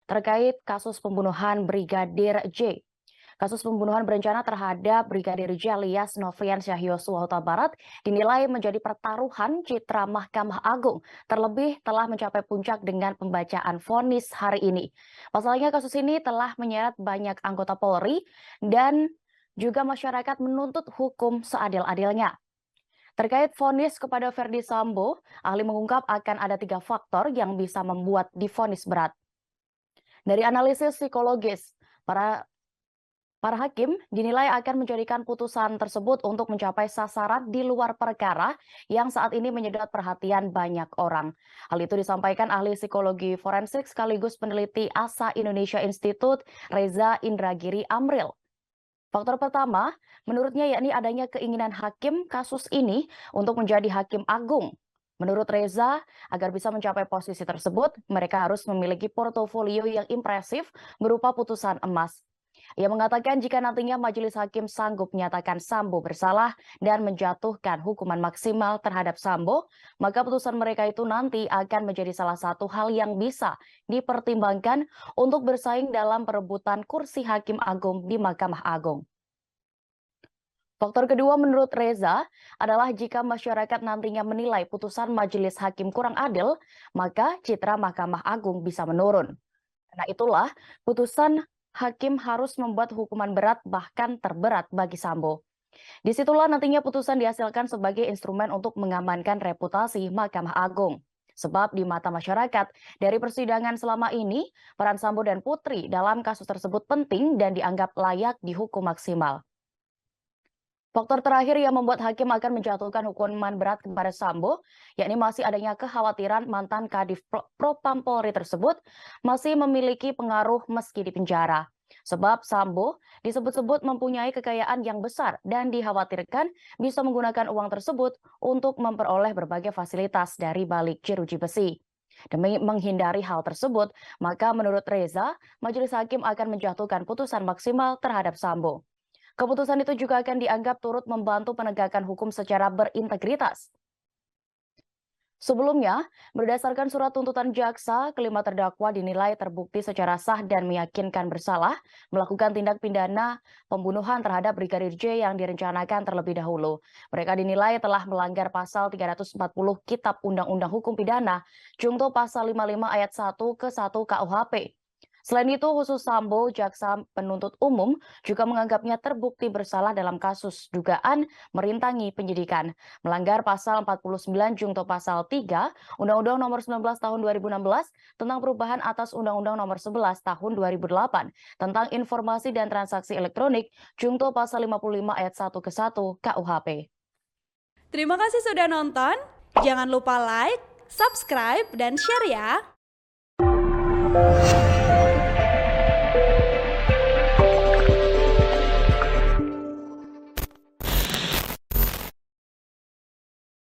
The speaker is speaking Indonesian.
terkait kasus pembunuhan Brigadir J. Kasus pembunuhan berencana terhadap Brigadir J alias Nofriansyah Yosua Huta Barat dinilai menjadi pertaruhan citra Mahkamah Agung, terlebih telah mencapai puncak dengan pembacaan vonis hari ini. Pasalnya kasus ini telah menyeret banyak anggota Polri dan juga masyarakat menuntut hukum seadil-adilnya. Terkait vonis kepada Verdi Sambo, ahli mengungkap akan ada 3 faktor yang bisa membuat divonis berat. Dari analisis psikologis, para hakim dinilai akan menjadikan putusan tersebut untuk mencapai sasaran di luar perkara yang saat ini menyedot perhatian banyak orang. Hal itu disampaikan ahli psikologi forensik sekaligus peneliti ASA Indonesia Institute, Reza Indragiri Amril. Faktor pertama, menurutnya yakni adanya keinginan hakim kasus ini untuk menjadi hakim agung. Menurut Reza, agar bisa mencapai posisi tersebut, mereka harus memiliki portofolio yang impresif berupa putusan emas. Ia mengatakan jika nantinya majelis hakim sanggup menyatakan Sambo bersalah dan menjatuhkan hukuman maksimal terhadap Sambo, maka putusan mereka itu nanti akan menjadi salah satu hal yang bisa dipertimbangkan untuk bersaing dalam perebutan kursi hakim agung di Mahkamah Agung. Faktor kedua menurut Reza adalah jika masyarakat nantinya menilai putusan majelis hakim kurang adil, maka citra Mahkamah Agung bisa menurun. Karena itulah, putusan hakim harus membuat hukuman berat bahkan terberat bagi Sambo. Disitulah nantinya putusan dihasilkan sebagai instrumen untuk mengamankan reputasi Mahkamah Agung. Sebab di mata masyarakat, dari persidangan selama ini, peran Sambo dan Putri dalam kasus tersebut penting dan dianggap layak dihukum maksimal. Faktor terakhir yang membuat hakim akan menjatuhkan hukuman berat kepada Sambo, yakni masih adanya kekhawatiran mantan Kadif Propam Polri tersebut masih memiliki pengaruh meski di penjara. Sebab Sambo disebut-sebut mempunyai kekayaan yang besar dan dikhawatirkan bisa menggunakan uang tersebut untuk memperoleh berbagai fasilitas dari balik jeruji besi. Demi menghindari hal tersebut, maka menurut Reza, majelis hakim akan menjatuhkan putusan maksimal terhadap Sambo. Keputusan itu juga akan dianggap turut membantu penegakan hukum secara berintegritas. Sebelumnya, berdasarkan surat tuntutan jaksa, kelima terdakwa dinilai terbukti secara sah dan meyakinkan bersalah melakukan tindak pidana pembunuhan terhadap Brigadir J yang direncanakan terlebih dahulu. Mereka dinilai telah melanggar pasal 340 Kitab Undang-Undang Hukum Pidana, Junto pasal 55 ayat 1 ke 1 KUHP. Selain itu, khusus Sambo, jaksa penuntut umum juga menganggapnya terbukti bersalah dalam kasus dugaan merintangi penyidikan, melanggar pasal 49 Junto pasal 3 Undang-Undang Nomor 19 Tahun 2016 tentang perubahan atas Undang-Undang Nomor 11 Tahun 2008 tentang informasi dan transaksi elektronik, Junto pasal 55 ayat 1 ke 1 KUHP. Terima kasih sudah nonton. Jangan lupa like, subscribe, dan share ya.